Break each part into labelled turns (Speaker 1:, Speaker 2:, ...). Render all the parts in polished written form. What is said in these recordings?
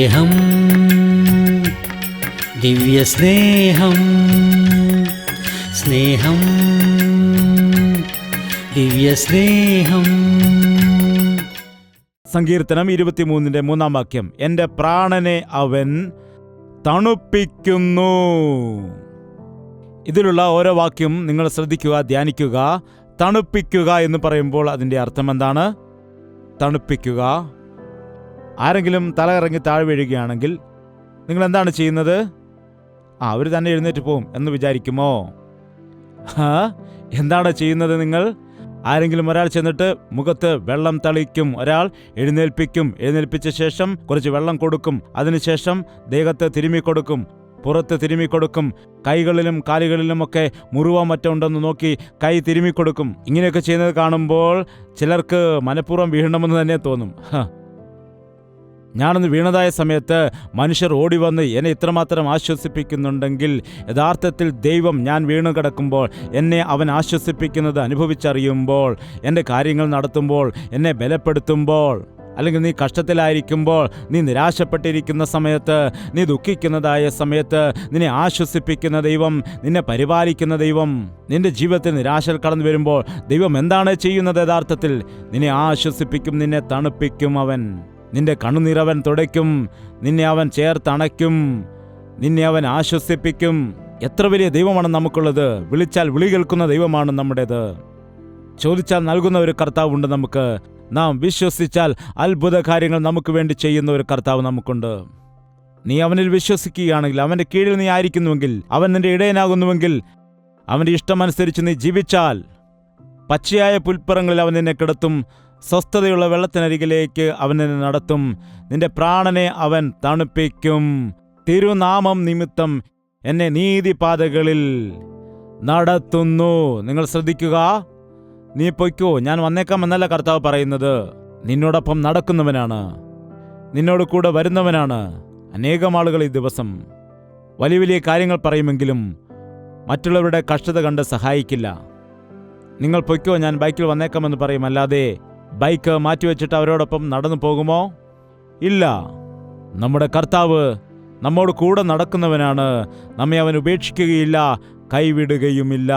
Speaker 1: സ്നേഹം, ദിവ്യസ്നേഹം, സ്നേഹം, ദിവ്യസ്നേഹം.
Speaker 2: സങ്കീർത്തനം 23:3 വാക്യം. എൻ്റെ പ്രാണനെ അവൻ തണുപ്പിക്കുന്നു. ഇതിലുള്ള ഓരോ വാക്യം നിങ്ങൾ ശ്രദ്ധിക്കുക, ധ്യാനിക്കുക. തണുപ്പിക്കുക എന്ന് പറയുമ്പോൾ അതിൻ്റെ അർത്ഥം എന്താണ്? തണുപ്പിക്കുക. ആരെങ്കിലും തലകറങ്ങി താഴെ വീഴുകയാണെങ്കിൽ നിങ്ങൾ എന്താണ് ചെയ്യുന്നത്? അവർ തന്നെ എഴുന്നേറ്റ് പോവും എന്ന് വിചാരിക്കുമോ? എന്താണ് ചെയ്യുന്നത് നിങ്ങൾ? ആരെങ്കിലും ഒരാൾ ചെന്നിട്ട് മുഖത്ത് വെള്ളം തളിക്കും, ഒരാൾ എഴുന്നേൽപ്പിക്കും, എഴുന്നേൽപ്പിച്ച ശേഷം കുറച്ച് വെള്ളം കൊടുക്കും, അതിനുശേഷം ദേഹത്ത് തിരുമ്മിക്കൊടുക്കും, പുറത്ത് തിരുമ്മിക്കൊടുക്കും, കൈകളിലും കാലുകളിലുമൊക്കെ മുറിവോ മറ്റോ ഉണ്ടെന്ന് നോക്കി കൈ തിരുമ്മിക്കൊടുക്കും. ഇങ്ങനെയൊക്കെ ചെയ്യുന്നത് കാണുമ്പോൾ ചിലർക്ക് മനഃപൂർവ്വം വീഴണമെന്ന് തന്നെ തോന്നും. ഞാനൊന്ന് വീണതായ സമയത്ത് മനുഷ്യർ ഓടി വന്ന് എന്നെ ഇത്രമാത്രം ആശ്വസിപ്പിക്കുന്നുണ്ടെങ്കിൽ, യഥാർത്ഥത്തിൽ ദൈവം ഞാൻ വീണു കിടക്കുമ്പോൾ എന്നെ അവൻ ആശ്വസിപ്പിക്കുന്നത് അനുഭവിച്ചറിയുമ്പോൾ, എൻ്റെ കാര്യങ്ങൾ നടത്തുമ്പോൾ, എന്നെ ബലപ്പെടുത്തുമ്പോൾ, അല്ലെങ്കിൽ നീ കഷ്ടത്തിലായിരിക്കുമ്പോൾ, നീ നിരാശപ്പെട്ടിരിക്കുന്ന സമയത്ത്, നീ ദുഃഖിക്കുന്നതായ സമയത്ത് നിന്നെ ആശ്വസിപ്പിക്കുന്ന ദൈവം, നിന്നെ പരിപാലിക്കുന്ന ദൈവം, നിന്റെ ജീവിതത്തിൽ നിരാശ കടന്നു വരുമ്പോൾ ദൈവം എന്താണ് ചെയ്യുന്നത്? യഥാർത്ഥത്തിൽ നിന്നെ ആശ്വസിപ്പിക്കും, നിന്നെ തണുപ്പിക്കും. അവൻ നിന്റെ കണ്ണുനീരവൻ തുടയ്ക്കും, നിന്നെ അവൻ ചേർത്തണയ്ക്കും, നിന്നെ അവൻ ആശ്വസിപ്പിക്കും. എത്ര വലിയ ദൈവമാണ് നമുക്കുള്ളത്! വിളിച്ചാൽ വിളി കേൾക്കുന്ന ദൈവമാണ് നമ്മുടേത്. ചോദിച്ചാൽ നൽകുന്ന ഒരു കർത്താവുണ്ട് നമുക്ക്. നാം വിശ്വസിച്ചാൽ അത്ഭുത കാര്യങ്ങൾ നമുക്ക് വേണ്ടി ചെയ്യുന്ന ഒരു കർത്താവ് നമുക്കുണ്ട്. നീ അവനിൽ വിശ്വസിക്കുകയാണെങ്കിൽ, അവൻ്റെ കീഴിൽ നീ ആയിരിക്കുന്നുവെങ്കിൽ, അവൻ നിന്റെ ഇടയനാകുന്നുവെങ്കിൽ, അവൻ്റെ ഇഷ്ടമനുസരിച്ച് നീ ജീവിച്ചാൽ, പച്ചയായ പുൽപ്പറങ്ങളിൽ അവൻ നിന്നെ കിടത്തും, സ്വസ്ഥതയുള്ള വെള്ളത്തിനരികിലേക്ക് അവൻ നിന്നെ നടത്തും. നിന്റെ പ്രാണനെ അവൻ തണുപ്പിക്കും. തിരുനാമം നിമിത്തം എന്നെ നീതിപാതകളിൽ നടത്തുന്നു. നിങ്ങൾ ശ്രദ്ധിക്കുക. നീ പൊയ്ക്കോ, ഞാൻ വന്നേക്കാം എന്നല്ല കർത്താവ് പറയുന്നത്. നിന്നോടൊപ്പം നടക്കുന്നവനാണ്, നിന്നോട് കൂടെ വരുന്നവനാണ്. അനേകം ആളുകൾ ഈ ദിവസം വലിയ വലിയ കാര്യങ്ങൾ പറയുമെങ്കിലും മറ്റുള്ളവരുടെ കഷ്ടത കണ്ട് സഹായിക്കില്ല. നിങ്ങൾ പൊയ്ക്കോ, ഞാൻ ബൈക്കിൽ വന്നേക്കാമെന്ന് പറയും, അല്ലാതെ ബൈക്ക് മാറ്റിവെച്ചിട്ട് അവരോടൊപ്പം നടന്നു പോകുമോ? ഇല്ല. നമ്മുടെ കർത്താവ് നമ്മോട് കൂടെ നടക്കുന്നവനാണ്. നമ്മെ അവൻ ഉപേക്ഷിക്കുകയില്ല, കൈവിടുകയുമില്ല.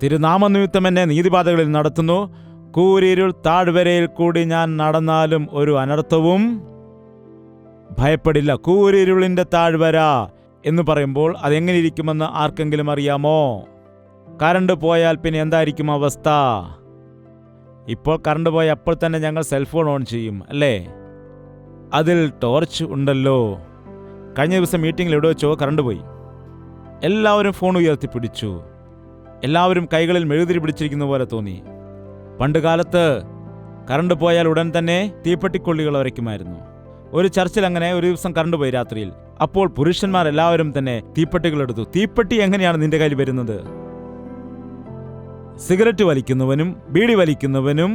Speaker 2: തിരുനാമനിമിത്തം എന്നെ നീതിപാതകളിൽ നടത്തുന്നു. കൂരിരുൾ താഴ്വരയിൽ കൂടി ഞാൻ നടന്നാലും ഒരു അനർത്ഥവും ഭയപ്പെടില്ല. കൂരിരുളിൻ്റെ താഴ്വര എന്ന് പറയുമ്പോൾ അതെങ്ങനെ ഇരിക്കുമെന്ന് ആർക്കെങ്കിലും അറിയാമോ? കറണ്ട് പോയാൽ പിന്നെ എന്തായിരിക്കും അവസ്ഥ? ഇപ്പോൾ കറണ്ട് പോയ അപ്പോൾ തന്നെ ഞങ്ങൾ സെൽഫോൺ ഓൺ ചെയ്യും, അല്ലേ? അതിൽ ടോർച്ച് ഉണ്ടല്ലോ. കഴിഞ്ഞ ദിവസം മീറ്റിങ്ങിൽ എവിടെ വെച്ചോ കറണ്ട് പോയി. എല്ലാവരും ഫോൺ ഉയർത്തിപ്പിടിച്ചു. എല്ലാവരും കൈകളിൽ മെഴുകുതിരി പിടിച്ചിരിക്കുന്ന പോലെ തോന്നി. പണ്ട് കാലത്ത് കറണ്ട് പോയാൽ ഉടൻ തന്നെ തീപ്പെട്ടിക്കൊള്ളികൾ വരയ്ക്കുമായിരുന്നു. ഒരു ചർച്ചിൽ അങ്ങനെ ഒരു ദിവസം കറണ്ട് പോയി രാത്രിയിൽ. അപ്പോൾ പുരുഷന്മാർ എല്ലാവരും തന്നെ തീപ്പെട്ടികൾ എടുത്തു. തീപ്പെട്ടി എങ്ങനെയാണ് നിന്റെ കയ്യിൽ വരുന്നത്? സിഗരറ്റ് വലിക്കുന്നവനും ബീഡി വലിക്കുന്നവനും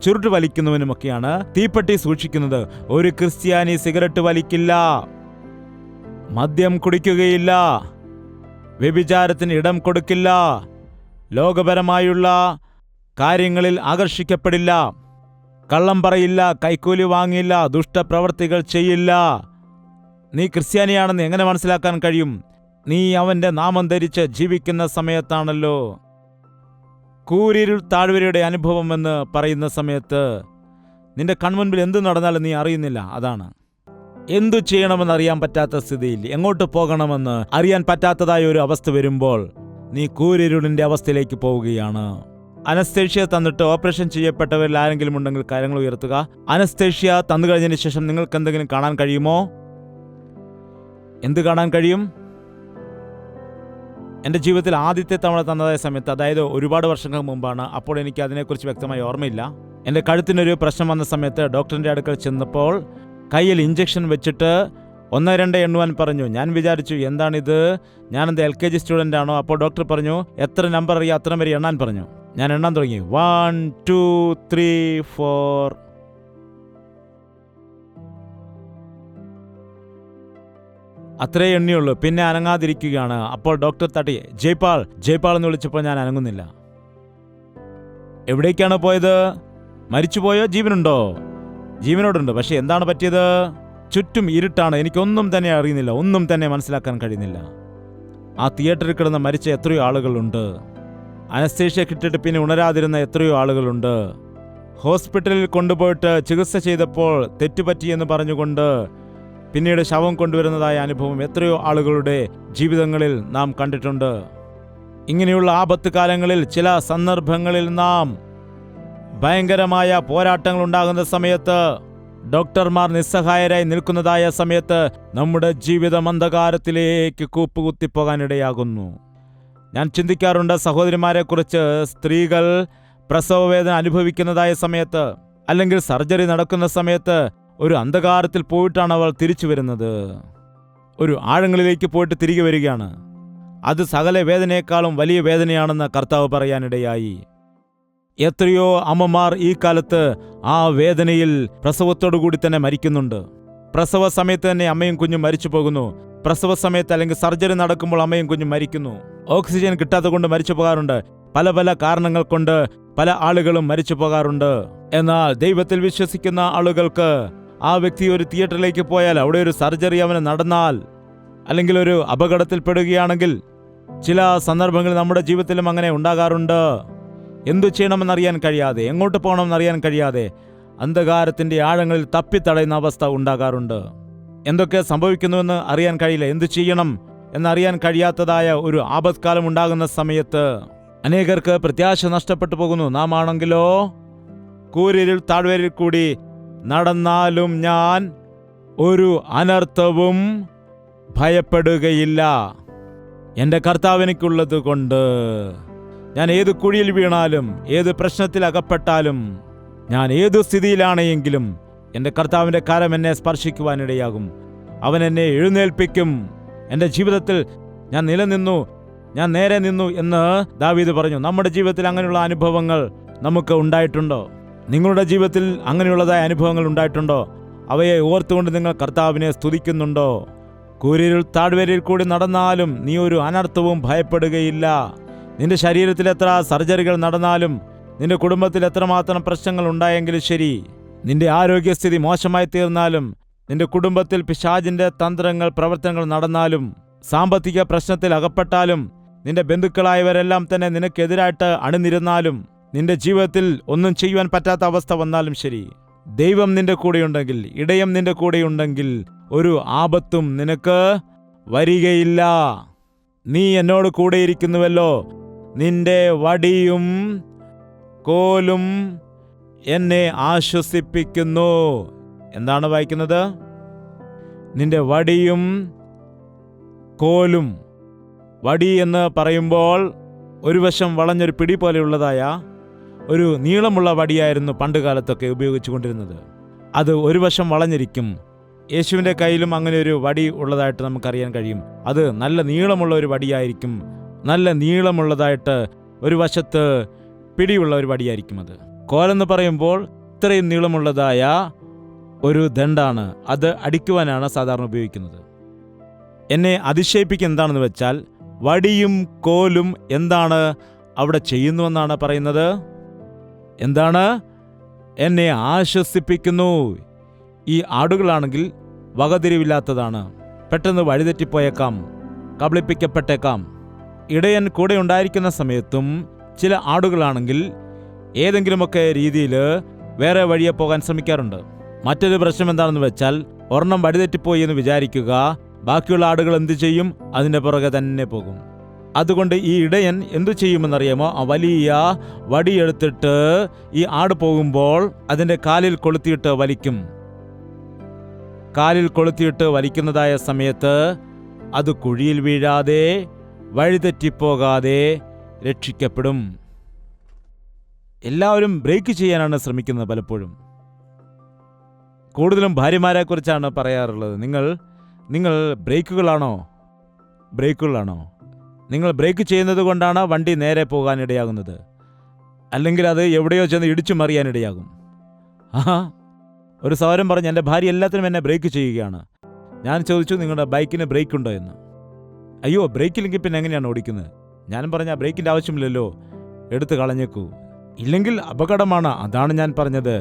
Speaker 2: ചുരുട്ട് വലിക്കുന്നവനുമൊക്കെയാണ് തീപ്പെട്ടി സൂക്ഷിക്കുന്നത്. ഒരു ക്രിസ്ത്യാനി സിഗരറ്റ് വലിക്കില്ല, മദ്യം കുടിക്കുകയില്ല, വ്യഭിചാരത്തിന് ഇടം കൊടുക്കില്ല, ലോകപരമായുള്ള കാര്യങ്ങളിൽ ആകർഷിക്കപ്പെടില്ല, കള്ളം പറയില്ല, കൈക്കൂലി വാങ്ങില്ല, ദുഷ്ടപ്രവർത്തികൾ ചെയ്യില്ല. നീ ക്രിസ്ത്യാനിയാണെന്ന് എങ്ങനെ മനസ്സിലാക്കാൻ കഴിയും? നീ അവൻ്റെ നാമം ധരിച്ച് ജീവിക്കുന്ന സമയത്താണല്ലോ. കൂരിരുൾ താഴ്വരയുടെ അനുഭവം എന്ന് പറയുന്ന സമയത്ത് നിന്റെ കൺമുൻപിൽ എന്തു നടന്നാലും നീ അറിയുന്നില്ല. അതാണ്. എന്തു ചെയ്യണമെന്ന് അറിയാൻ പറ്റാത്ത സ്ഥിതിയിൽ, എങ്ങോട്ട് പോകണമെന്ന് അറിയാൻ പറ്റാത്തതായ ഒരു അവസ്ഥ വരുമ്പോൾ നീ കൂരിരുളിൻ്റെ അവസ്ഥയിലേക്ക് പോവുകയാണ്. അനസ്തേഷ്യ തന്നിട്ട് ഓപ്പറേഷൻ ചെയ്യപ്പെട്ടവരിൽ ആരെങ്കിലും ഉണ്ടെങ്കിൽ കാര്യങ്ങൾ ഉയർത്തുക. അനസ്തേഷ്യ തന്നു കഴിഞ്ഞതിന് ശേഷം നിങ്ങൾക്ക് എന്തെങ്കിലും കാണാൻ കഴിയുമോ? എന്ത് കാണാൻ കഴിയും? എൻ്റെ ജീവിതത്തിൽ ആദ്യത്തെ തവണ തന്നതായ സമയത്ത്, അതായത് ഒരുപാട് വർഷങ്ങൾക്ക് മുമ്പാണ്. അപ്പോൾ എനിക്ക് അതിനെക്കുറിച്ച് വ്യക്തമായി ഓർമ്മയില്ല. എൻ്റെ കഴുത്തിനൊരു പ്രശ്നം വന്ന സമയത്ത് ഡോക്ടറിൻ്റെ അടുക്കൽ ചെന്നപ്പോൾ കയ്യിൽ ഇഞ്ചക്ഷൻ വെച്ചിട്ട് 1, 2 എണ്ണുവാൻ പറഞ്ഞു. ഞാൻ വിചാരിച്ചു, എന്താണിത്? ഞാനെന്ത് LKG സ്റ്റുഡൻ്റ് ആണോ? അപ്പോൾ ഡോക്ടർ പറഞ്ഞു, എത്ര നമ്പർ അറിയാം അത്രയും വരെ എണ്ണാൻ പറഞ്ഞു. ഞാൻ എണ്ണാൻ തുടങ്ങി. 1, 2, 3, 4. അത്രേ എണ്ണിയുള്ളൂ. പിന്നെ അനങ്ങാതിരിക്കുകയാണ്. അപ്പോൾ ഡോക്ടർ തട്ടി ജയ്പാൾ ജയ്പാൾ എന്ന് വിളിച്ചപ്പോൾ ഞാൻ അനങ്ങുന്നില്ല. എവിടേക്കാണ് പോയത്? മരിച്ചുപോയോ? ജീവനുണ്ടോ? ജീവനോടുണ്ട്. പക്ഷെ എന്താണ് പറ്റിയത്? ചുറ്റും ഇരുട്ടാണ്, എനിക്കൊന്നും തന്നെ അറിയുന്നില്ല, ഒന്നും തന്നെ മനസ്സിലാക്കാൻ കഴിയുന്നില്ല. ആ തിയേറ്ററിൽ കിടന്ന് മരിച്ച എത്രയോ ആളുകളുണ്ട്. അനസ്തേഷ്യ കിട്ടിയിട്ട് പിന്നെ ഉണരാതിരുന്ന എത്രയോ ആളുകളുണ്ട്. ഹോസ്പിറ്റലിൽ കൊണ്ടുപോയിട്ട് ചികിത്സ ചെയ്തപ്പോൾ തെറ്റുപറ്റിയെന്ന് പറഞ്ഞുകൊണ്ട് പിന്നീട് ശവം കൊണ്ടുവരുന്നതായ അനുഭവം എത്രയോ ആളുകളുടെ ജീവിതങ്ങളിൽ നാം കണ്ടിട്ടുണ്ട്. ഇങ്ങനെയുള്ള ആപത്ത് കാലങ്ങളിൽ ചില സന്ദർഭങ്ങളിൽ നാം ഭയങ്കരമായ പോരാട്ടങ്ങൾ ഉണ്ടാകുന്ന സമയത്ത്, ഡോക്ടർമാർ നിസ്സഹായരായി നിൽക്കുന്നതായ സമയത്ത് നമ്മുടെ ജീവിതം അന്ധകാരത്തിലേക്ക് കൂപ്പുകുത്തിപ്പോകാനിടയാകുന്നു. ഞാൻ ചിന്തിക്കാറുണ്ട് സഹോദരിമാരെക്കുറിച്ച്. സ്ത്രീകൾ പ്രസവവേദന അനുഭവിക്കുന്നതായ സമയത്ത് അല്ലെങ്കിൽ സർജറി നടക്കുന്ന സമയത്ത് ഒരു അന്ധകാരത്തിൽ പോയിട്ടാണ് അവൾ തിരിച്ചു വരുന്നത്. ഒരു ആഴങ്ങളിലേക്ക് പോയിട്ട് തിരികെ വരികയാണ്. അത് സകല വേദനയെക്കാളും വലിയ വേദനയാണെന്ന് കർത്താവ് പറയാനിടയായി. എത്രയോ അമ്മമാർ ഈ കാലത്ത് ആ വേദനയിൽ പ്രസവത്തോടു കൂടി തന്നെ മരിക്കുന്നുണ്ട്. പ്രസവ സമയത്ത് തന്നെ അമ്മയും കുഞ്ഞും മരിച്ചു പോകുന്നു. പ്രസവ സമയത്ത് അല്ലെങ്കിൽ സർജറി നടക്കുമ്പോൾ അമ്മയും കുഞ്ഞും മരിക്കുന്നു. ഓക്സിജൻ കിട്ടാത്തത് കൊണ്ട് മരിച്ചു പോകാറുണ്ട്. പല പല കാരണങ്ങൾ കൊണ്ട് പല ആളുകളും മരിച്ചു പോകാറുണ്ട്. എന്നാൽ ദൈവത്തിൽ വിശ്വസിക്കുന്ന ആളുകൾക്ക് ആ വ്യക്തി ഒരു തിയേറ്ററിലേക്ക് പോയാൽ അവിടെ ഒരു സർജറി അവന് നടന്നാൽ അല്ലെങ്കിൽ ഒരു അപകടത്തിൽപ്പെടുകയാണെങ്കിൽ, ചില സന്ദർഭങ്ങളിൽ നമ്മുടെ ജീവിതത്തിലും അങ്ങനെ ഉണ്ടാകാറുണ്ട്. എന്തു ചെയ്യണമെന്നറിയാൻ കഴിയാതെ, എങ്ങോട്ട് പോകണമെന്നറിയാൻ കഴിയാതെ അന്ധകാരത്തിൻ്റെ ആഴങ്ങളിൽ തപ്പിത്തടയുന്ന അവസ്ഥ ഉണ്ടാകാറുണ്ട്. എന്തൊക്കെ സംഭവിക്കുന്നുവെന്ന് അറിയാൻ കഴിയില്ല, എന്തു ചെയ്യണം എന്നറിയാൻ കഴിയാത്തതായ ഒരു ആപത്കാലം ഉണ്ടാകുന്ന സമയത്ത് അനേകർക്ക് പ്രത്യാശ നഷ്ടപ്പെട്ടു പോകുന്നു. നാം ആണെങ്കിലോ, കൂരിരുൾ താഴ്വരയിൽ കൂടി നടന്നാലും ഞാൻ ഒരു അനർത്ഥവും ഭയപ്പെടുകയില്ല, എൻ്റെ കർത്താവ് എനിക്കുള്ളത് കൊണ്ട്. ഞാൻ ഏത് കുഴിയിൽ വീണാലും, ഏത് പ്രശ്നത്തിൽ അകപ്പെട്ടാലും, ഞാൻ ഏതു സ്ഥിതിയിലാണെങ്കിലും എൻ്റെ കർത്താവിൻ്റെ കരം എന്നെ സ്പർശിക്കുവാനിടയാകും. അവൻ എന്നെ എഴുന്നേൽപ്പിക്കും. എൻ്റെ ജീവിതത്തിൽ ഞാൻ നിലനിന്നു, ഞാൻ നേരെ നിന്നു എന്ന് ദാവീദ് പറഞ്ഞു. നമ്മുടെ ജീവിതത്തിൽ അങ്ങനെയുള്ള അനുഭവങ്ങൾ നമുക്ക് ഉണ്ടായിട്ടുണ്ടോ? നിങ്ങളുടെ ജീവിതത്തിൽ അങ്ങനെയുള്ളതായ അനുഭവങ്ങൾ ഉണ്ടായിട്ടുണ്ടോ? അവയെ ഓർത്തുകൊണ്ട് നിങ്ങൾ കർത്താവിനെ സ്തുതിക്കുന്നുണ്ടോ? കൂരിരുൾ താഴ്വരയിൽ കൂടി നടന്നാലും നീ ഒരു അനർത്ഥവും ഭയപ്പെടുകയില്ല. നിന്റെ ശരീരത്തിൽ എത്ര സർജറികൾ നടന്നാലും, നിന്റെ കുടുംബത്തിൽ എത്രമാത്രം പ്രശ്നങ്ങൾ ഉണ്ടായെങ്കിലും ശരി, നിന്റെ ആരോഗ്യസ്ഥിതി മോശമായി തീർന്നാലും, നിന്റെ കുടുംബത്തിൽ പിശാചിന്റെ തന്ത്രങ്ങൾ പ്രവർത്തനങ്ങൾ നടന്നാലും, സാമ്പത്തിക പ്രശ്നത്തിൽ അകപ്പെട്ടാലും, നിന്റെ ബന്ധുക്കളായവരെല്ലാം തന്നെ നിനക്കെതിരായിട്ട് അണിനിരുന്നാലും, നിന്റെ ജീവിതത്തിൽ ഒന്നും ചെയ്യുവാൻ പറ്റാത്ത അവസ്ഥ വന്നാലും ശരി, ദൈവം നിന്റെ കൂടെയുണ്ടെങ്കിൽ, ഇടയം നിന്റെ കൂടെയുണ്ടെങ്കിൽ ഒരു ആപത്തും നിനക്ക് വരികയില്ല. നീ എന്നോട് കൂടെയിരിക്കുന്നുവല്ലോ, നിന്റെ വടിയും കോലും എന്നെ ആശ്വസിപ്പിക്കുന്നു. എന്താണ് വായിക്കുന്നത്? നിന്റെ വടിയും കോലും. വടി എന്ന് പറയുമ്പോൾ ഒരു വശം വളഞ്ഞൊരു പിടി പോലെയുള്ളതായ ഒരു നീളമുള്ള വടിയായിരുന്നു പണ്ട് കാലത്തൊക്കെ ഉപയോഗിച്ചു കൊണ്ടിരുന്നത്. അത് ഒരു വശം വളഞ്ഞിരിക്കും. യേശുവിൻ്റെ കയ്യിലും അങ്ങനെ ഒരു വടി ഉള്ളതായിട്ട് നമുക്കറിയാൻ കഴിയും. അത് നല്ല നീളമുള്ള ഒരു വടിയായിരിക്കും. നല്ല നീളമുള്ളതായിട്ട് ഒരു വശത്ത് പിടിയുള്ള ഒരു വടിയായിരിക്കും. അത് കോലെന്ന് പറയുമ്പോൾ ഇത്രയും നീളമുള്ളതായ ഒരു ദണ്ഡാണ്. അത് അടിക്കുവാനാണ് സാധാരണ ഉപയോഗിക്കുന്നത്. എന്നെ അതിശയിപ്പിക്കുക എന്താണെന്ന് വെച്ചാൽ, വടിയും കോലും എന്താണ് അവിടെ ചെയ്യുന്നുവെന്നാണ് പറയുന്നത്. എന്താണ്? എന്നെ ആശ്വസിപ്പിക്കുന്നു. ഈ ആടുകളാണെങ്കിൽ വകതിരിവില്ലാത്തതാണ്. പെട്ടെന്ന് വഴിതെറ്റിപ്പോയേക്കാം, കബളിപ്പിക്കപ്പെട്ടേക്കാം. ഇടയൻ കൂടെ ഉണ്ടായിരിക്കുന്ന സമയത്തും ചില ആടുകളാണെങ്കിൽ ഏതെങ്കിലുമൊക്കെ രീതിയിൽ വേറെ വഴിയെ പോകാൻ ശ്രമിക്കാറുണ്ട്. മറ്റൊരു പ്രശ്നം എന്താണെന്ന് വെച്ചാൽ, ഒരെണ്ണം വഴിതെറ്റിപ്പോയി എന്ന് വിചാരിക്കുക, ബാക്കിയുള്ള ആടുകൾ എന്തു ചെയ്യും? അതിൻ്റെ പുറകെ തന്നെ പോകും. അതുകൊണ്ട് ഈ ഇടയൻ എന്തു ചെയ്യുമെന്നറിയാമോ? ആ വലിയ വടിയെടുത്തിട്ട് ഈ ആട് പോകുമ്പോൾ അതിൻ്റെ കാലിൽ കൊളുത്തിയിട്ട് വലിക്കും. കാലിൽ കൊളുത്തിയിട്ട് വലിക്കുന്നതായ സമയത്ത് അത് കുഴിയിൽ വീഴാതെ വഴിതെറ്റിപ്പോകാതെ രക്ഷിക്കപ്പെടും. എല്ലാവരും ബ്രേക്ക് ചെയ്യാനാണ് ശ്രമിക്കുന്നത്. പലപ്പോഴും കൂടുതലും ഭാര്യമാരെക്കുറിച്ചാണ് പറയാറുള്ളത്. നിങ്ങൾ ബ്രേക്കുകളാണോ? നിങ്ങൾ ബ്രേക്ക് ചെയ്യുന്നത് കൊണ്ടാണ് വണ്ടി നേരെ പോകാനിടയാകുന്നത്, അല്ലെങ്കിൽ അത് എവിടെയോ ചെന്ന് ഇടിച്ചു മറിയാനിടയാകും. ഒരു സഹോദരൻ പറഞ്ഞു, എൻ്റെ ഭാര്യ എല്ലാത്തിനും എന്നെ ബ്രേക്ക് ചെയ്യുകയാണ്. ഞാൻ ചോദിച്ചു, നിങ്ങളുടെ ബൈക്കിന് ബ്രേക്ക് ഉണ്ടോ എന്ന്. അയ്യോ, ബ്രേക്കില്ലെങ്കിൽ പിന്നെ എങ്ങനെയാണ് ഓടിക്കുന്നത്? ഞാനും പറഞ്ഞ ബ്രേക്കിൻ്റെ ആവശ്യമില്ലല്ലോ, എടുത്ത് കളഞ്ഞേക്കൂ, ഇല്ലെങ്കിൽ അപകടമാണ്. അതാണ് ഞാൻ പറഞ്ഞത്.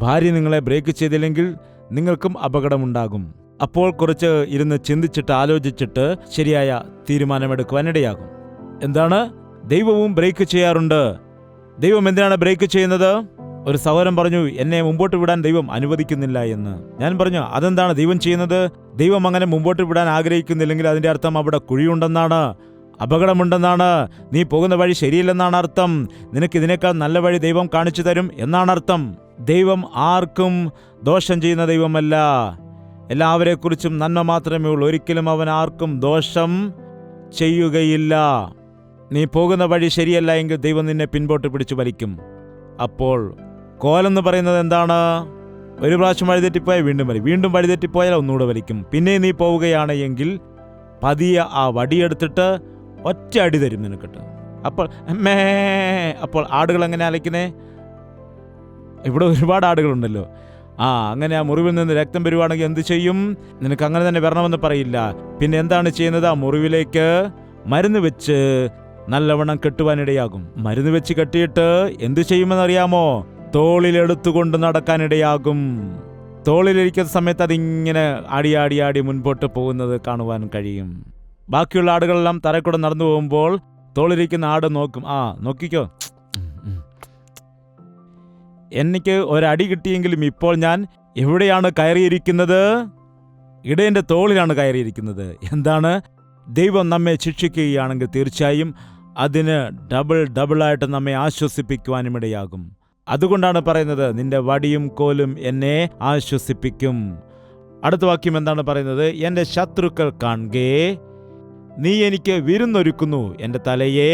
Speaker 2: ഭാര്യ നിങ്ങളെ ബ്രേക്ക് ചെയ്തില്ലെങ്കിൽ നിങ്ങൾക്കും അപകടമുണ്ടാകും. അപ്പോൾ കുറച്ച് ഇരുന്ന് ചിന്തിച്ചിട്ട് ആലോചിച്ചിട്ട് ശരിയായ തീരുമാനമെടുക്കുവാനിടയാകും. എന്താണ്? ദൈവവും ബ്രേക്ക് ചെയ്യാറുണ്ട്. ദൈവം എന്തിനാണ് ബ്രേക്ക് ചെയ്യുന്നത്? ഒരു സഹോദരൻ പറഞ്ഞു, എന്നെ മുമ്പോട്ട് വിടാൻ ദൈവം അനുവദിക്കുന്നില്ല എന്ന്. ഞാൻ പറഞ്ഞു, അതെന്താണ് ദൈവം ചെയ്യുന്നത്? ദൈവം അങ്ങനെ മുമ്പോട്ട് വിടാൻ ആഗ്രഹിക്കുന്നില്ലെങ്കിൽ അതിൻ്റെ അർത്ഥം അവിടെ കുഴിയുണ്ടെന്നാണ്, അപകടമുണ്ടെന്നാണ്, നീ പോകുന്ന വഴി ശരിയില്ലെന്നാണ് അർത്ഥം. നിനക്ക് ഇതിനേക്കാൾ നല്ല വഴി ദൈവം കാണിച്ചു തരും എന്നാണ് അർത്ഥം. ദൈവം ആർക്കും ദോഷം ചെയ്യുന്ന ദൈവമല്ല, എല്ലാവരെക്കുറിച്ചും നന്മ മാത്രമേ ഉള്ളൂ. ഒരിക്കലും അവൻ ആർക്കും ദോഷം ചെയ്യുകയില്ല. നീ പോകുന്ന വഴി ശരിയല്ല എങ്കിൽ ദൈവം നിന്നെ പിൻപോട്ട് പിടിച്ചു വലിക്കും. അപ്പോൾ കോലെന്ന് പറയുന്നത് എന്താണ്? ഒരു പ്രാവശ്യം വഴിതെറ്റിപ്പോയാൽ വീണ്ടും വലിക്കും, വീണ്ടും വഴിതെറ്റിപ്പോയാൽ ഒന്നുകൂടെ വലിക്കും. പിന്നെ നീ പോവുകയാണ് എങ്കിൽ പതിയെ ആ വടിയെടുത്തിട്ട് ഒറ്റ അടി തരും നിനക്കിട്ട്. അപ്പോൾ ആടുകൾ എങ്ങനെ അലയ്ക്കുന്നേ? ഇവിടെ ഒരുപാട് ആടുകളുണ്ടല്ലോ. അങ്ങനെ ആ മുറിവിൽ നിന്ന് രക്തം വരുവാണെങ്കിൽ എന്ത് ചെയ്യും? നിനക്ക് അങ്ങനെ തന്നെ വരണമെന്ന് പറയില്ല. പിന്നെ എന്താണ് ചെയ്യുന്നത്? ആ മുറിവിലേക്ക് മരുന്ന് വെച്ച് നല്ലവണ്ണം കെട്ടുവാനിടയാകും. മരുന്ന് വെച്ച് കെട്ടിയിട്ട് എന്തു ചെയ്യുമെന്നറിയാമോ? തോളിലെടുത്തുകൊണ്ട് നടക്കാനിടയാകും. തോളിലിരിക്കുന്ന സമയത്ത് അതിങ്ങനെ ആടി മുൻപോട്ട് പോകുന്നത് കാണുവാൻ കഴിയും. ബാക്കിയുള്ള ആടുകളെല്ലാം തറക്കൂടെ നടന്നു പോകുമ്പോൾ തോളിലിരിക്കുന്ന ആട് നോക്കും. നോക്കിക്കോ, എനിക്ക് ഒരടി കിട്ടിയെങ്കിലും ഇപ്പോൾ ഞാൻ എവിടെയാണ് കയറിയിരിക്കുന്നത്? ഇടയൻ്റെ തോളിലാണ് കയറിയിരിക്കുന്നത്. എന്താണ്? ദൈവം നമ്മെ ശിക്ഷിക്കുകയാണെങ്കിൽ തീർച്ചയായും അതിന് ഡബിളായിട്ട് നമ്മെ ആശ്വസിപ്പിക്കുവാനും ഇടയാകും. അതുകൊണ്ടാണ് പറയുന്നത്, നിന്റെ വടിയും കോലും എന്നെ ആശ്വസിപ്പിക്കും. അടുത്ത വാക്യം എന്താണ് പറയുന്നത്? എൻ്റെ ശത്രുക്കൾ കാണുകേ നീ എനിക്ക് വിരുന്നൊരുക്കുന്നു, എൻ്റെ തലയെ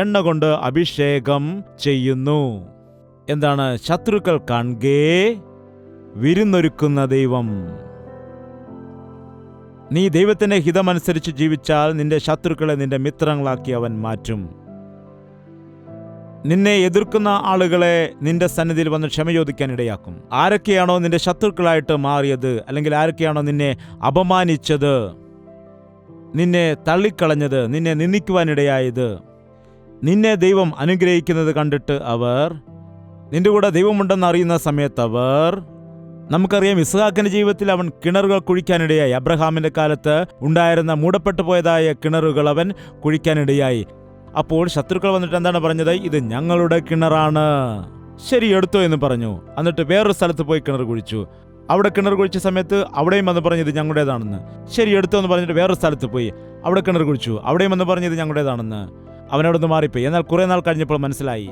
Speaker 2: എണ്ണ കൊണ്ട് അഭിഷേകം ചെയ്യുന്നു. എന്താണ്? ശത്രുക്കൾ കാണുകേ വിരുന്നൊരുക്കുന്ന ദൈവം. നീ ദൈവത്തിന്റെ ഹിതമനുസരിച്ച് ജീവിച്ചാൽ നിന്റെ ശത്രുക്കളെ നിന്റെ മിത്രങ്ങളാക്കി അവൻ മാറ്റും. നിന്നെ എതിർക്കുന്ന ആളുകളെ നിന്റെ സന്നിധിയിൽ വന്ന് ക്ഷമ ചോദിക്കാൻ ഇടയാക്കും. ആരൊക്കെയാണോ നിന്റെ ശത്രുക്കളായിട്ട് മാറിയത്, അല്ലെങ്കിൽ ആരൊക്കെയാണോ നിന്നെ അപമാനിച്ചത്, നിന്നെ തള്ളിക്കളഞ്ഞത്, നിന്നെ നിന്ദിക്കുവാനിടയായത്, നിന്നെ ദൈവം അനുഗ്രഹിക്കുന്നത് കണ്ടിട്ട് അവർ, നിന്റെ കൂടെ ദൈവമുണ്ടെന്ന് അറിയുന്ന സമയത്ത് അവർ, നമുക്കറിയാം ഇസ്ഹാക്കിന്റെ ജീവിതത്തിൽ അവൻ കിണറുകൾ കുഴിക്കാനിടയായി. അബ്രഹാമിന്റെ കാലത്ത് ഉണ്ടായിരുന്ന മൂടപ്പെട്ടു പോയതായ കിണറുകൾ അവൻ കുഴിക്കാനിടയായി. അപ്പോൾ ശത്രുക്കൾ വന്നിട്ട് എന്താണ് പറഞ്ഞത്? ഇത് ഞങ്ങളുടെ കിണറാണ്, ശരി എടുത്തോ എന്ന് പറഞ്ഞു. എന്നിട്ട് വേറൊരു സ്ഥലത്ത് പോയി കിണർ കുഴിച്ചു. അവിടെ കിണർ കുഴിച്ച സമയത്ത് അവിടെയും വന്ന് പറഞ്ഞു ഇത് ഞങ്ങളുടേതാണെന്ന്. ശരി എടുത്തോ എന്ന് പറഞ്ഞിട്ട് വേറൊരു സ്ഥലത്ത് പോയി അവിടെ കിണർ കുഴിച്ചു. അവിടെയും വന്ന് പറഞ്ഞു ഇത് ഞങ്ങളുടേതാണെന്ന്. അവനവിടെ നിന്ന് മാറിപ്പോയി. എന്നാൽ കുറെ നാൾ കഴിഞ്ഞപ്പോൾ മനസ്സിലായി,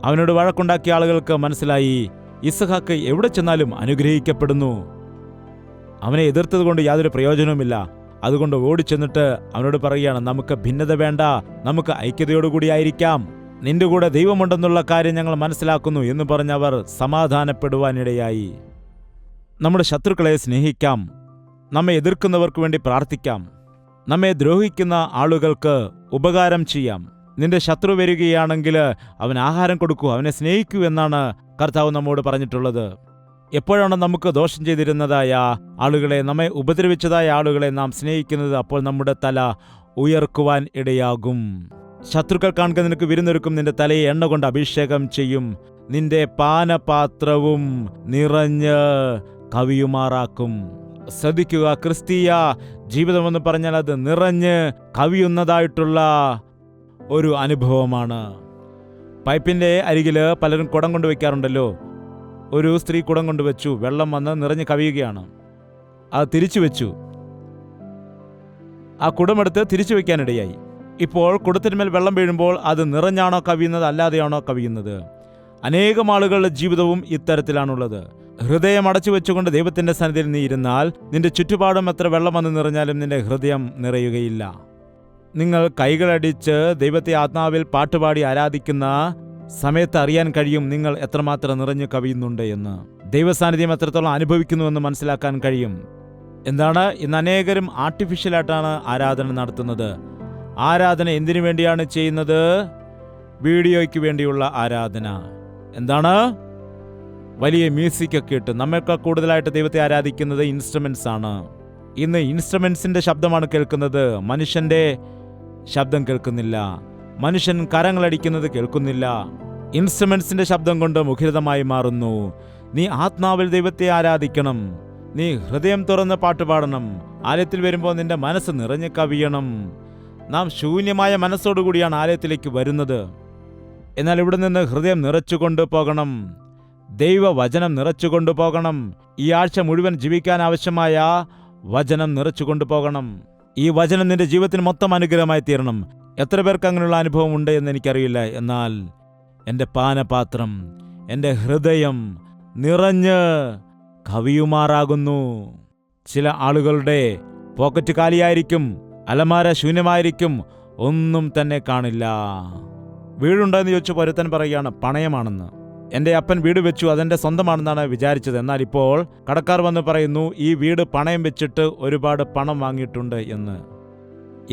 Speaker 2: അവനോട് വഴക്കുണ്ടാക്കിയ ആളുകൾക്ക് മനസ്സിലായി, ഇസ്ഹാക്ക് എവിടെ ചെന്നാലും അനുഗ്രഹിക്കപ്പെടുന്നു. അവനെ എതിർത്തത് കൊണ്ട് യാതൊരു പ്രയോജനവുമില്ല. അതുകൊണ്ട് ഓടിച്ചെന്നിട്ട് അവനോട് പറയുകയാണ്, നമുക്ക് ഭിന്നത വേണ്ട, നമുക്ക് ഐക്യതയോടുകൂടി ആയിരിക്കാം, നിന്റെ കൂടെ ദൈവമുണ്ടെന്നുള്ള കാര്യം ഞങ്ങൾ മനസ്സിലാക്കുന്നു എന്ന് പറഞ്ഞ് അവർ സമാധാനപ്പെടുവാനിടയായി. നമ്മുടെ ശത്രുക്കളെ സ്നേഹിക്കാം, നമ്മെ എതിർക്കുന്നവർക്ക് വേണ്ടി പ്രാർത്ഥിക്കാം, നമ്മെ ദ്രോഹിക്കുന്ന ആളുകൾക്ക് ഉപകാരം ചെയ്യാം. നിന്റെ ശത്രു വരികയാണെങ്കിൽ അവൻ ആഹാരം കൊടുക്കൂ, അവനെ സ്നേഹിക്കൂ എന്നാണ് കർത്താവ് നമ്മോട് പറഞ്ഞിട്ടുള്ളത്. എപ്പോഴാണ് നമുക്ക് ദോഷം ചെയ്തിരുന്നതായ ആളുകളെ, നമ്മെ ഉപദ്രവിച്ചതായ ആളുകളെ നാം സ്നേഹിക്കുന്നത്, അപ്പോൾ നമ്മുടെ തല ഉയർക്കുവാൻ ഇടയാകും. ശത്രുക്കൾ കാണുക നിനക്ക് വിരുന്നൊരുക്കും, നിന്റെ തലയെ എണ്ണ കൊണ്ട് അഭിഷേകം ചെയ്യും, നിന്റെ പാനപാത്രവും നിറഞ്ഞ് കവിയുമാറാക്കും. ശ്രദ്ധിക്കുക, ക്രിസ്തീയ ജീവിതമെന്ന് പറഞ്ഞാൽ അത് നിറഞ്ഞ് കവിയുന്നതായിട്ടുള്ള ഒരു അനുഭവമാണ്. പൈപ്പിൻ്റെ അരികിൽ പലരും കുടം കൊണ്ടുവയ്ക്കാറുണ്ടല്ലോ. ഒരു സ്ത്രീ കുടം കൊണ്ടുവച്ചു, വെള്ളം വന്ന് നിറഞ്ഞ് കവിയുകയാണ്. അത് തിരിച്ചു വെച്ചു. ആ കുടമെടുത്ത് തിരിച്ചു വയ്ക്കാനിടയായി. ഇപ്പോൾ കുടത്തിന്മേൽ വെള്ളം വീഴുമ്പോൾ അത് നിറഞ്ഞാണോ കവിയുന്നത്, അല്ലാതെയാണോ കവിയുന്നത്? അനേകം ആളുകളുടെ ജീവിതവും ഇത്തരത്തിലാണുള്ളത്. ഹൃദയം അടച്ചു വെച്ചുകൊണ്ട് ദൈവത്തിന്റെ സന്നിധിയിൽ നീ ഇരുന്നാൽ നിന്റെ ചുറ്റുപാടും എത്ര വെള്ളം വന്ന് നിറഞ്ഞാലും നിന്റെ ഹൃദയം നിറയുകയില്ല. നിങ്ങൾ കൈകളടിച്ച് ദൈവത്തെ ആത്മാവിൽ പാട്ടുപാടി ആരാധിക്കുന്ന സമയത്ത് അറിയാൻ കഴിയും നിങ്ങൾ എത്രമാത്രം നിറഞ്ഞു കവിയുന്നുണ്ട് എന്ന്. ദൈവസാന്നിധ്യം എത്രത്തോളം അനുഭവിക്കുന്നുവെന്ന് മനസ്സിലാക്കാൻ കഴിയും. എന്താണ്? ഇന്ന് അനേകരും ആർട്ടിഫിഷ്യലായിട്ടാണ് ആരാധന നടത്തുന്നത്. ആരാധന എന്തിനു വേണ്ടിയാണ് ചെയ്യുന്നത്? വീഡിയോയ്ക്ക് വേണ്ടിയുള്ള ആരാധന. എന്താണ്? വലിയ മ്യൂസിക്കൊക്കെ ഇട്ട്. നമ്മൾക്ക് കൂടുതലായിട്ട് ദൈവത്തെ ആരാധിക്കുന്നത് ഇൻസ്ട്രുമെന്റ്സ് ആണ്. ഇന്ന് ഇൻസ്ട്രുമെന്റ്സിന്റെ ശബ്ദമാണ് കേൾക്കുന്നത്, മനുഷ്യന്റെ ശബ്ദം കേൾക്കുന്നില്ല. മനുഷ്യൻ കരങ്ങളടിക്കുന്നത് കേൾക്കുന്നില്ല. ഇൻസ്ട്രുമെന്റ്സിന്റെ ശബ്ദം കൊണ്ട് മുഖരിതമായി മാറുന്നു. നീ ആത്മാവിൽ ദൈവത്തെ ആരാധിക്കണം. നീ ഹൃദയം തുറന്ന് പാട്ടുപാടണം. ആലയത്തിൽ വരുമ്പോൾ നിന്റെ മനസ്സ് നിറഞ്ഞ് കവിയണം. നാം ശൂന്യമായ മനസ്സോടുകൂടിയാണ് ആലയത്തിലേക്ക് വരുന്നത്. എന്നാൽ ഇവിടെ നിന്ന് ഹൃദയം നിറച്ചുകൊണ്ട് പോകണം. ദൈവവചനം നിറച്ചുകൊണ്ട് പോകണം. ഈ ആഴ്ച മുഴുവൻ ജീവിക്കാൻ ആവശ്യമായ വചനം നിറച്ചുകൊണ്ട് പോകണം. ഈ വചനം നിന്റെ ജീവിതത്തിന് മൊത്തം അനുഗ്രഹമായി തീരണം. എത്ര പേർക്ക് അങ്ങനെയുള്ള അനുഭവം ഉണ്ട് എന്ന് എനിക്കറിയില്ല. എന്നാൽ എൻ്റെ പാനപാത്രം, എൻ്റെ ഹൃദയം നിറഞ്ഞ് കവിയുമാറാകുന്നു. ചില ആളുകളുടെ പോക്കറ്റ് കാലിയായിരിക്കും, അലമാര ശൂന്യമായിരിക്കും, ഒന്നും തന്നെ കാണില്ല. വീടുണ്ടെന്ന് ചോദിച്ചു ഒരുത്തൻ പറയുകയാണ് പണയമാണെന്ന്. എൻ്റെ അപ്പൻ വീട് വെച്ചു, അതെൻ്റെ സ്വന്തമാണെന്നാണ് വിചാരിച്ചത്. എന്നാൽ ഇപ്പോൾ കടക്കാർ വന്ന് പറയുന്നു ഈ വീട് പണയം വെച്ചിട്ട് ഒരുപാട് പണം വാങ്ങിയിട്ടുണ്ട് എന്ന്.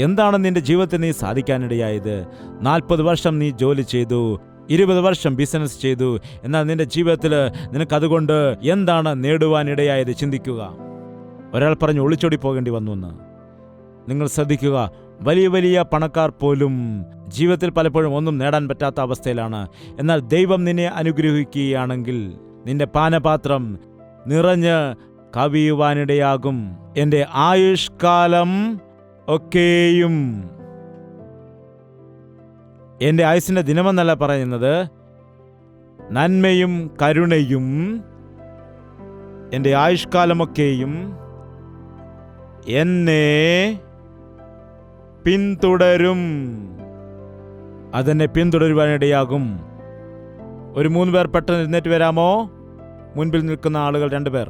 Speaker 2: എന്താണ് നിന്റെ ജീവിതത്തിൽ നീ സാധിക്കാനിടയായത്? 40 വർഷം നീ ജോലി ചെയ്തു, 20 വർഷം ബിസിനസ് ചെയ്തു. എന്നാൽ നിന്റെ ജീവിതത്തിൽ നിനക്കതുകൊണ്ട് എന്താണ് നേടുവാനിടയായത്? ചിന്തിക്കുക. ഒരാൾ പറഞ്ഞു ഒളിച്ചോടി പോകേണ്ടി വന്നു എന്ന്. നിങ്ങൾ ശ്രദ്ധിക്കുക, വലിയ വലിയ പണക്കാർ പോലും ജീവിതത്തിൽ പലപ്പോഴും ഒന്നും നേടാൻ പറ്റാത്ത അവസ്ഥയിലാണ്. എന്നാൽ ദൈവം നിന്നെ അനുഗ്രഹിക്കുകയാണെങ്കിൽ നിന്റെ പാനപാത്രം നിറഞ്ഞ് കവിയുവാനിടയാകും. എൻ്റെ ആയുഷ്കാലം ഒക്കെയും, എൻ്റെ ആയുസ്സിൻ്റെ ദിനമെന്നല്ല പറയുന്നത്, നന്മയും കരുണയും എൻ്റെ ആയുഷ്കാലമൊക്കെയും എന്നെ പിന്തുടരും. അതെന്നെ പിന്തുടരുവാനിടയാകും. ഒരു 3 പേർ പെട്ടെന്ന് എഴുന്നേറ്റ് വരാമോ? മുൻപിൽ നിൽക്കുന്ന ആളുകൾ 2 പേർ.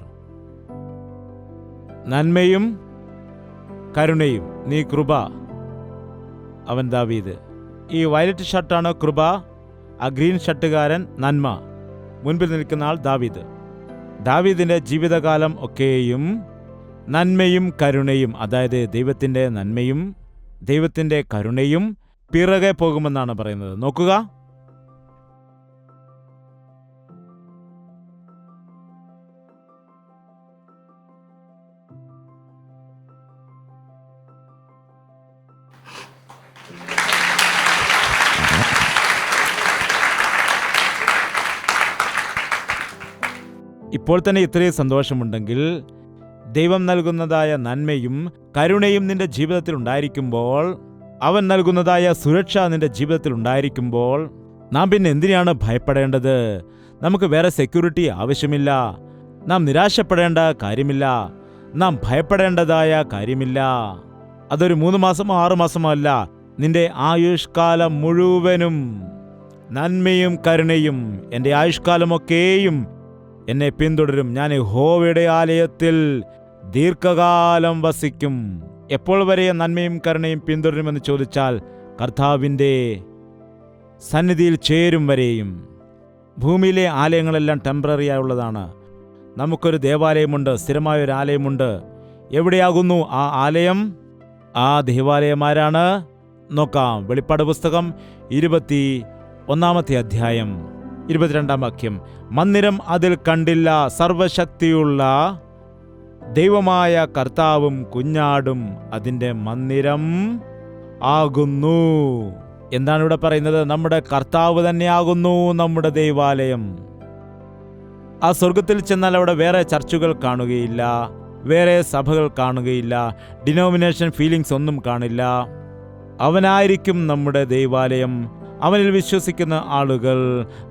Speaker 2: നന്മയും കരുണയും, നീ കൃപ. അവൻ ദാവീദ്. ഈ വയലറ്റ് ഷർട്ടാണ് കൃപ, ആ ഗ്രീൻ ഷർട്ടുകാരൻ നന്മ. മുൻപിൽ നിൽക്കുന്ന ആൾ ദാവീദ്. ദാവീദിൻ്റെ ജീവിതകാലം ഒക്കെയും നന്മയും കരുണയും, അതായത് ദൈവത്തിൻ്റെ നന്മയും ദൈവത്തിൻ്റെ കരുണയും പിറകെ പോകുമെന്നാണ് പറയുന്നത്. നോക്കുക, ഇപ്പോൾ തന്നെ ഇത്രയും സന്തോഷമുണ്ടെങ്കിൽ ദൈവം നൽകുന്നതായ നന്മയും കരുണയും നിന്റെ ജീവിതത്തിൽ ഉണ്ടായിരിക്കുമ്പോൾ, അവൻ നൽകുന്നതായ സുരക്ഷ നിന്റെ ജീവിതത്തിൽ ഉണ്ടായിരിക്കുമ്പോൾ, നാം പിന്നെ എന്തിനാണ് ഭയപ്പെടേണ്ടത്? നമുക്ക് വേറെ സെക്യൂരിറ്റി ആവശ്യമില്ല. നാം നിരാശപ്പെടേണ്ട കാര്യമില്ല. നാം ഭയപ്പെടേണ്ടതായ കാര്യമില്ല. അതൊരു 3 മാസമോ 6 മാസമോ അല്ല. നിന്റെ ആയുഷ്കാലം മുഴുവനും നന്മയും കരുണയും എൻ്റെ ആയുഷ്കാലമൊക്കെയും എന്നെ പിന്തുടരും. ഞാൻ യഹോവയുടെ ആലയത്തിൽ ദീർഘകാലം വസിക്കും. എപ്പോൾ വരെ നന്മയും കരുണയും പിന്തുടരുമെന്ന് ചോദിച്ചാൽ, കർത്താവിൻ്റെ സന്നിധിയിൽ ചേരും വരെയും. ഭൂമിയിലെ ആലയങ്ങളെല്ലാം ടെമ്പററി ആയുള്ളതാണ്. നമുക്കൊരു ദേവാലയമുണ്ട്, സ്ഥിരമായൊരു ആലയമുണ്ട്. എവിടെയാകുന്നു ആ ആലയം? ആ ദേവാലയമാരാണ്? നോക്കാം. വെളിപ്പാട് പുസ്തകം 21-ാമത്തെ അധ്യായം 22-ാം വാക്യം. മന്ദിരം അതിൽ കണ്ടില്ല, സർവശക്തിയുള്ള ദൈവമായ കർത്താവും കുഞ്ഞാടും അതിൻ്റെ മന്ദിരം ആകുന്നു. എന്താണ് ഇവിടെ പറയുന്നത്? നമ്മുടെ കർത്താവ് തന്നെയാകുന്നു നമ്മുടെ ദൈവാലയം. ആ സ്വർഗത്തിൽ ചെന്നാൽ അവിടെ വേറെ ചർച്ചുകൾ കാണുകയില്ല, വേറെ സഭകൾ കാണുകയില്ല, ഡിനോമിനേഷൻ ഫീലിങ്സ് ഒന്നും കാണില്ല. അവനായിരിക്കും നമ്മുടെ ദൈവാലയം. അവനിൽ വിശ്വസിക്കുന്ന ആളുകൾ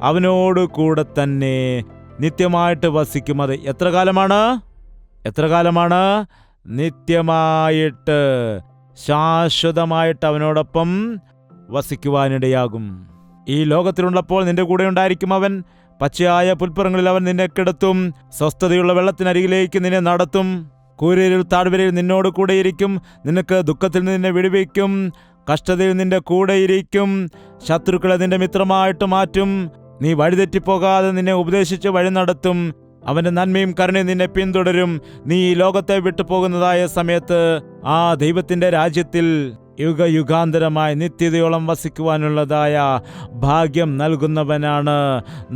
Speaker 2: അവനോട് കൂടെ തന്നെ നിത്യമായിട്ട് വസിക്കും. അത് എത്ര കാലമാണ്? നിത്യമായിട്ട്, ശാശ്വതമായിട്ട് അവനോടൊപ്പം വസിക്കുവാനിടയാകും. ഈ ലോകത്തിലുള്ളപ്പോൾ നിന്റെ കൂടെ ഉണ്ടായിരിക്കും അവൻ. പച്ചയായ പുൽപ്പുറങ്ങളിൽ അവൻ നിന്നെ കിടത്തും. സ്വസ്ഥതയുള്ള വെള്ളത്തിനരികിലേക്ക് നിന്നെ നടത്തും. കൂരിരുൾ താഴ്വരയിൽ നിന്നോട് കൂടെയിരിക്കും. നിനക്ക് ദുഃഖത്തിൽ നിന്നെ വിടുവിക്കും. കഷ്ടതയിൽ നിന്റെ കൂടെയിരിക്കും. ശത്രുക്കളെ നിന്റെ മിത്രമായിട്ട് മാറ്റും. നീ വഴിതെറ്റിപ്പോകാതെ നിന്നെ ഉപദേശിച്ച് വഴി നടത്തും. അവന്റെ നന്മയും കരുണയും നിന്നെ പിന്തുടരും. നീ ഈ ലോകത്തെ വിട്ടുപോകുന്നതായ സമയത്ത് ആ ദൈവത്തിന്റെ രാജ്യത്തിൽ യുഗയുഗാന്തരമായി നിത്യതയോളം വസിക്കുവാനുള്ളതായ ഭാഗ്യം നൽകുന്നവനാണ്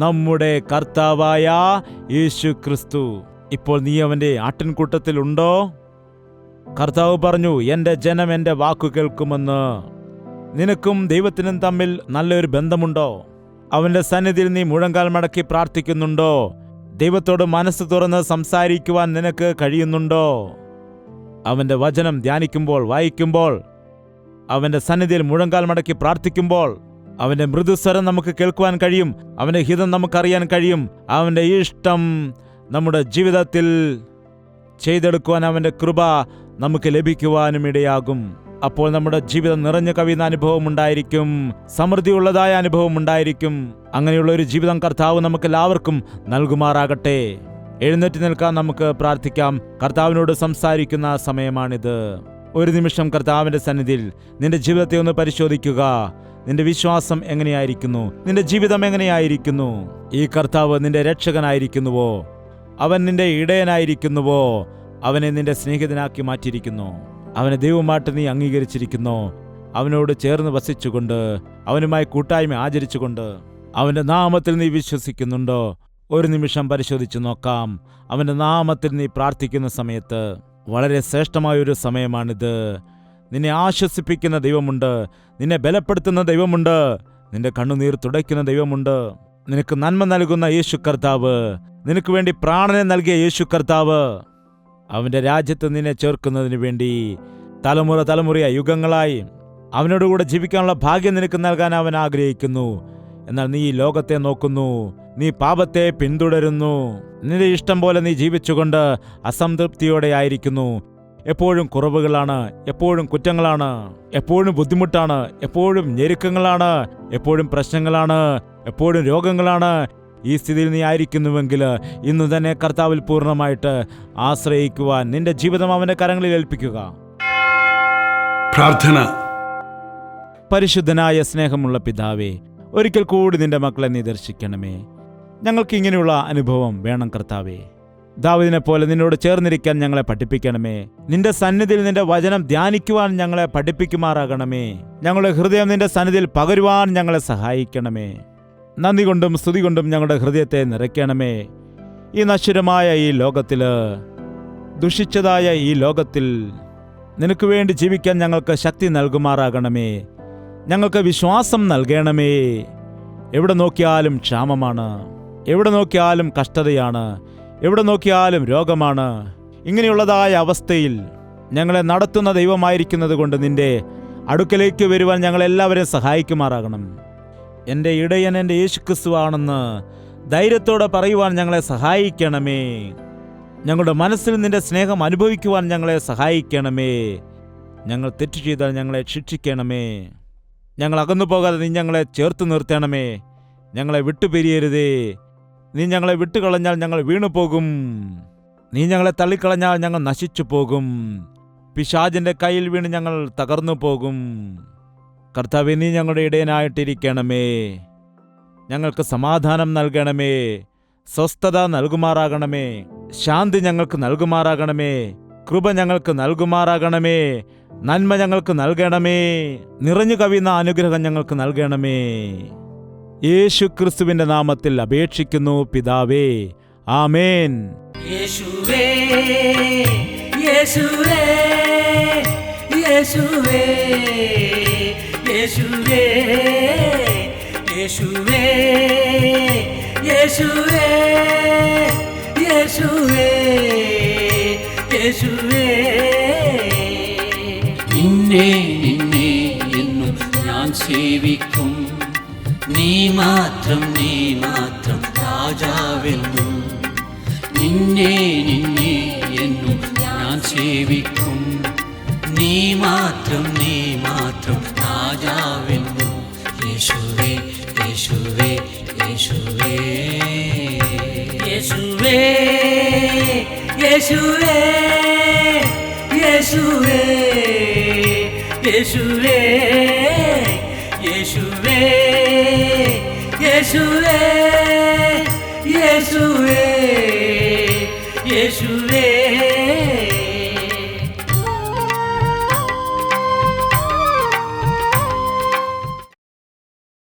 Speaker 2: നമ്മുടെ കർത്താവായ യേശു ക്രിസ്തു. ഇപ്പോൾ നീ അവന്റെ ആട്ടിൻകൂട്ടത്തിലുണ്ടോ? കർത്താവ് പറഞ്ഞു, എൻ്റെ ജനം എൻ്റെ വാക്കു കേൾക്കുമെന്ന്. നിനക്കും ദൈവത്തിനും തമ്മിൽ നല്ലൊരു ബന്ധമുണ്ടോ? അവന്റെ സന്നിധിയിൽ നീ മുഴങ്കാൽ മടക്കി പ്രാർത്ഥിക്കുന്നുണ്ടോ? ദൈവത്തോട് മനസ്സ് തുറന്ന് സംസാരിക്കുവാൻ നിനക്ക് കഴിയുന്നുണ്ടോ? അവൻ്റെ വചനം ധ്യാനിക്കുമ്പോൾ, വായിക്കുമ്പോൾ, അവൻ്റെ സന്നിധിയിൽ മുഴങ്കാൽ മടക്കി പ്രാർത്ഥിക്കുമ്പോൾ അവൻ്റെ മൃദുസ്വരം നമുക്ക് കേൾക്കുവാൻ കഴിയും. അവൻ്റെ ഹിതം നമുക്കറിയാൻ കഴിയും. അവൻ്റെ ഇഷ്ടം നമ്മുടെ ജീവിതത്തിൽ ചെയ്തെടുക്കുവാൻ അവൻ്റെ കൃപ നമുക്ക് ലഭിക്കുവാനും ഇടയാകും. അപ്പോൾ നമ്മുടെ ജീവിതം നിറഞ്ഞു കവിയുന്ന അനുഭവം ഉണ്ടായിരിക്കും, സമൃദ്ധിയുള്ളതായ അനുഭവം ഉണ്ടായിരിക്കും. അങ്ങനെയുള്ള ഒരു ജീവിതം കർത്താവ് നമുക്ക് എല്ലാവർക്കും നൽകുമാറാകട്ടെ. എഴുന്നേറ്റ് നിൽക്കാൻ നമുക്ക് പ്രാർത്ഥിക്കാം. കർത്താവിനോട് സംസാരിക്കുന്ന സമയമാണിത്. ഒരു നിമിഷം കർത്താവിൻ്റെ സന്നിധിയിൽ നിന്റെ ജീവിതത്തെ ഒന്ന് പരിശോധിക്കുക. നിന്റെ വിശ്വാസം എങ്ങനെയായിരിക്കുന്നു? നിന്റെ ജീവിതം എങ്ങനെയായിരിക്കുന്നു? ഈ കർത്താവ് നിന്റെ രക്ഷകനായിരിക്കുന്നുവോ? അവൻ നിന്റെ ഇടയനായിരിക്കുന്നുവോ? അവനെ നിന്റെ സ്നേഹിതനാക്കി മാറ്റിയിരിക്കുന്നു. അവനെ ദൈവമായിട്ട് നീ അംഗീകരിച്ചിരിക്കുന്നു. അവനോട് ചേർന്ന് വസിച്ചുകൊണ്ട്, അവനുമായി കൂട്ടായ്മ ആചരിച്ചുകൊണ്ട്, അവൻ്റെ നാമത്തിൽ നീ വിശ്വസിക്കുന്നുണ്ടോ? ഒരു നിമിഷം പരിശോധിച്ച് നോക്കാം. അവൻ്റെ നാമത്തിൽ നീ പ്രാർത്ഥിക്കുന്ന സമയത്ത് വളരെ ശ്രേഷ്ഠമായൊരു സമയമാണിത്. നിന്നെ ആശ്വസിപ്പിക്കുന്ന ദൈവമുണ്ട്, നിന്നെ ബലപ്പെടുത്തുന്ന ദൈവമുണ്ട്, നിന്റെ കണ്ണുനീർ തുടയ്ക്കുന്ന ദൈവമുണ്ട്. നിനക്ക് നന്മ നൽകുന്ന യേശു കർത്താവ്, നിനക്ക് വേണ്ടി പ്രാണനെ നൽകിയ യേശു കർത്താവ്, അവൻ്റെ രാജ്യത്ത് നിന്നെ ചേർക്കുന്നതിന് വേണ്ടി തലമുറ തലമുറയായി യുഗങ്ങളായി അവനോടുകൂടെ ജീവിക്കാനുള്ള ഭാഗ്യം നിനക്ക് നൽകാൻ അവൻ ആഗ്രഹിക്കുന്നു. എന്നാൽ നീ ഈ ലോകത്തെ നോക്കുന്നു, നീ പാപത്തെ പിന്തുടരുന്നു. നിന്റെ ഇഷ്ടം പോലെ നീ ജീവിച്ചുകൊണ്ട് അസംതൃപ്തിയോടെ ആയിരിക്കുന്നു. എപ്പോഴും കുറവുകളാണ്, എപ്പോഴും കുറ്റങ്ങളാണ്, എപ്പോഴും ബുദ്ധിമുട്ടാണ്, എപ്പോഴും ഞെരുക്കങ്ങളാണ്, എപ്പോഴും പ്രശ്നങ്ങളാണ്, എപ്പോഴും രോഗങ്ങളാണ്. ഈ സ്ഥിതിയിൽ നീ ആയിരിക്കുന്നുവെങ്കിൽ ഇന്ന് തന്നെ കർത്താവിൽ പൂർണ്ണമായിട്ട് ആശ്രയിക്കുവാൻ നിന്റെ ജീവിതം അവന്റെ കരങ്ങളിൽ ഏൽപ്പിക്കുക.
Speaker 3: പ്രാർത്ഥന.
Speaker 2: പരിശുദ്ധനായ സ്നേഹമുള്ള പിതാവേ, ഒരിക്കൽ കൂടി നിന്റെ മക്കളെ നീ ദർശിക്കണമേ. ഞങ്ങൾക്ക് ഇങ്ങനെയുള്ള അനുഭവം വേണം കർത്താവേ. ദാവീദിനെ പോലെ നിന്നോട് ചേർന്നിരിക്കാൻ ഞങ്ങളെ പഠിപ്പിക്കണമേ. നിന്റെ സന്നിധിയിൽ നിന്റെ വചനം ധ്യാനിക്കുവാൻ ഞങ്ങളെ പഠിപ്പിക്കുമാറാകണമേ. ഞങ്ങളുടെ ഹൃദയം നിന്റെ സന്നിധിയിൽ പകരുവാൻ ഞങ്ങളെ സഹായിക്കണമേ. നന്ദി കൊണ്ടും സ്തുതി കൊണ്ടും ഞങ്ങളുടെ ഹൃദയത്തെ നിറയ്ക്കണമേ. ഈ നശ്വരമായ ഈ ലോകത്തിൽ, ദുഷിച്ചതായ ഈ ലോകത്തിൽ നിനക്ക് വേണ്ടി ജീവിക്കാൻ ഞങ്ങൾക്ക് ശക്തി നൽകുമാറാകണമേ. ഞങ്ങൾക്ക് വിശ്വാസം നൽകണമേ. എവിടെ നോക്കിയാലും ക്ഷാമമാണ്, എവിടെ നോക്കിയാലും കഷ്ടതയാണ്, എവിടെ നോക്കിയാലും രോഗമാണ്. ഇങ്ങനെയുള്ളതായ അവസ്ഥയിൽ ഞങ്ങളെ നടത്തുന്ന ദൈവമായിരിക്കുന്നത് കൊണ്ട് നിന്റെ അടുക്കലേക്ക് വരുവാൻ ഞങ്ങളെല്ലാവരെയും സഹായിക്കുമാറാകണം. എൻ്റെ ഇടയൻ എൻ്റെ യേശുക്രിസ്തുവാണെന്ന് ധൈര്യത്തോടെ പറയുവാൻ ഞങ്ങളെ സഹായിക്കണമേ. ഞങ്ങളുടെ മനസ്സിൽ നിന്റെ സ്നേഹം അനുഭവിക്കുവാൻ ഞങ്ങളെ സഹായിക്കണമേ. ഞങ്ങൾ തെറ്റു ചെയ്താൽ ഞങ്ങളെ ശിക്ഷിക്കണമേ. ഞങ്ങൾ അകന്നു പോകാതെ നീ ഞങ്ങളെ ചേർത്ത് നിർത്തണമേ. ഞങ്ങളെ വിട്ടുപിരിയരുതേ. നീ ഞങ്ങളെ വിട്ടുകളഞ്ഞാൽ ഞങ്ങൾ വീണുപോകും. നീ ഞങ്ങളെ തള്ളിക്കളഞ്ഞാൽ ഞങ്ങൾ നശിച്ചു പോകും. പിശാചിൻ്റെ കയ്യിൽ വീണ് ഞങ്ങൾ തകർന്നു പോകും. കർത്താവേ, നീ ഞങ്ങളുടെ ഇടയനായിട്ടിരിക്കണമേ. ഞങ്ങൾക്ക് സമാധാനം നൽകണമേ. സ്വസ്ഥത നൽകുമാറാകണമേ. ശാന്തി ഞങ്ങൾക്ക് നൽകുമാറാകണമേ. കൃപ ഞങ്ങൾക്ക് നൽകുമാറാകണമേ. നന്മ ഞങ്ങൾക്ക് നൽകണമേ. നിറഞ്ഞു കവിയുന്ന അനുഗ്രഹം ഞങ്ങൾക്ക് നൽകണമേ. യേശു ക്രിസ്തുവിന്റെ നാമത്തിൽ അപേക്ഷിക്കുന്നു പിതാവേ, ആമേൻ.
Speaker 1: യേശുവേ, യേശുവേ, യേശുവേ, യേശുവേ, യേശുവേ, യേശുവേ, യേശുവേ, യേശുവേ. നിന്നെ നിന്നെ എന്നും ഞാൻ സേവിക്കും. നീ മാത്രം രാജാവെന്നും. നിന്നെ നിന്നെ എന്നും ഞാൻ സേവിക്കും. നീ മാത്രം രാജാവെന്നും. യേശുവേ, യേശുവേ, യേശുവേ, യേശുവേ, യേശുവേ, യേശുവേ, യേശുവേ, യേശുവേ, യേശുവേ, യേശുവേ.